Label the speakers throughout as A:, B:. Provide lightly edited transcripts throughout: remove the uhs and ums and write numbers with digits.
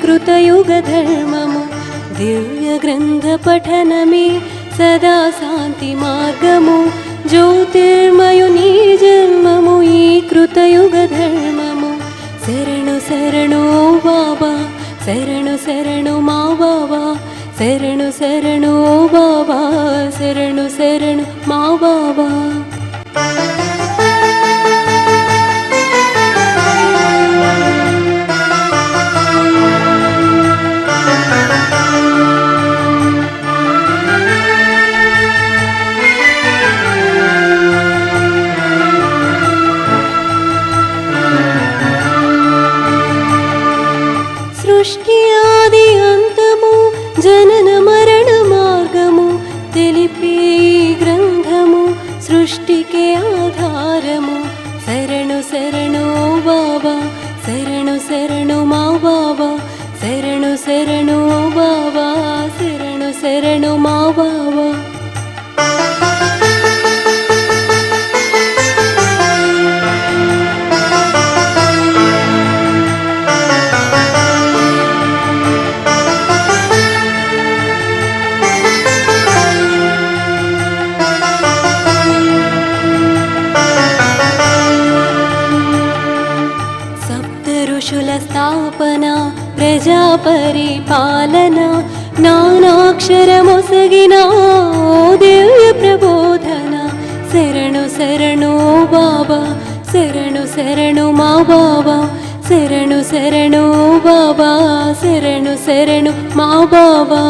A: कृतयुगधर्ममु दिव्यग्रन्थपठनमे सदा शान्तिमार्गमु ज्योतिर्मयुनी जन्ममु ई कृतयुगधर्ममु शरणु शरणु बाबा शरणु शरणु मा बाबा शरणु शरणु बाबा शरणु शरणु मा बाबा सृष्टि आदि अंतमु जनन मरण मार्गमु तेलिपे ग्रंथमु सृष्टि के आधारमु शरणु शरणु बाबा शरणु शरणु मा बाबा शरणु शरणु बाबा शरणु शरणु मा बाबा స్థాపనా ప్రజా పరిపాలన నానాక్షరమొసగిన ఓ దివ్య ప్రబోధన శరణు శరణు బాబా శరణు శరణు మా బాబా శరణు శరణు బాబా శరణు శరణు మా బాబా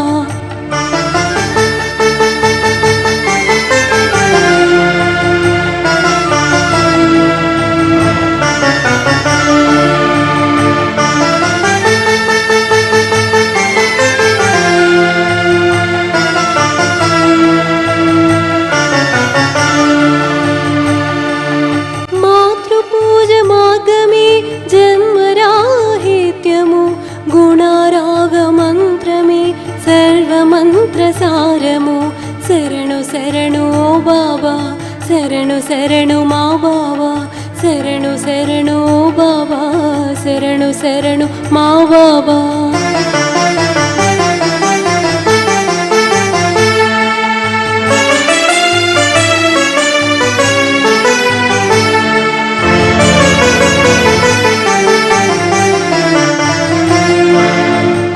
A: सर्वमन्त्रसारमु शरणु शरणु बाबा शरणु शरणु मा बाबा शरणु शरणु बाबा शरणु शरणु मा बाबा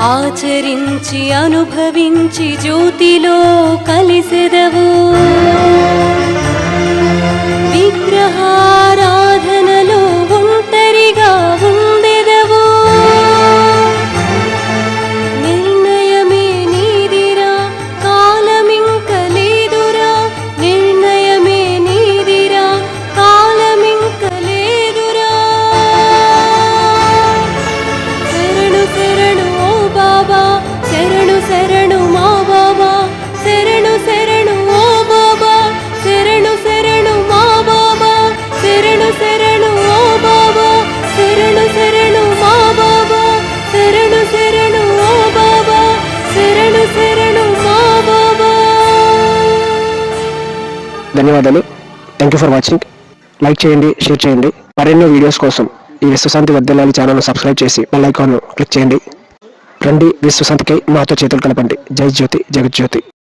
A: ఆచరించి అనుభవించి జ్యోతిలో కలిసెదవు విగ్రహారాధనలో ఒంటరిగా ఉండెదవు నిర్ణయమే నీదిరా కాలమింక లేదురా నిర్ణయమే నీదిరా కాలమింక లేదురా శరణు శరణు బాబా శరణు శరణు మా బాబా శరణు శరణు ఓ బాబా శరణు శరణు మా బాబా శరణు శరణు ఓ బాబా శరణు శరణు మా బాబా శరణు శరణు ఓ బాబా శరణు శరణు మా బాబా.
B: ధన్యవాదాలు. Thank you for watching. Like చేయండి, షేర్ చేయండి. మరెన్నో వీడియోస్ కోసం ఈ విశ్వశాంతి వర్ధిల్లాలి ఛానల్ను సబ్స్క్రైబ్ చేసి బెల్ ఐకాన్ను క్లిక్ చేయండి. రండి విశ్వశాంతికై మాతో చేతులు కలపండి. జై జ్యోతి జగజ్యోతి.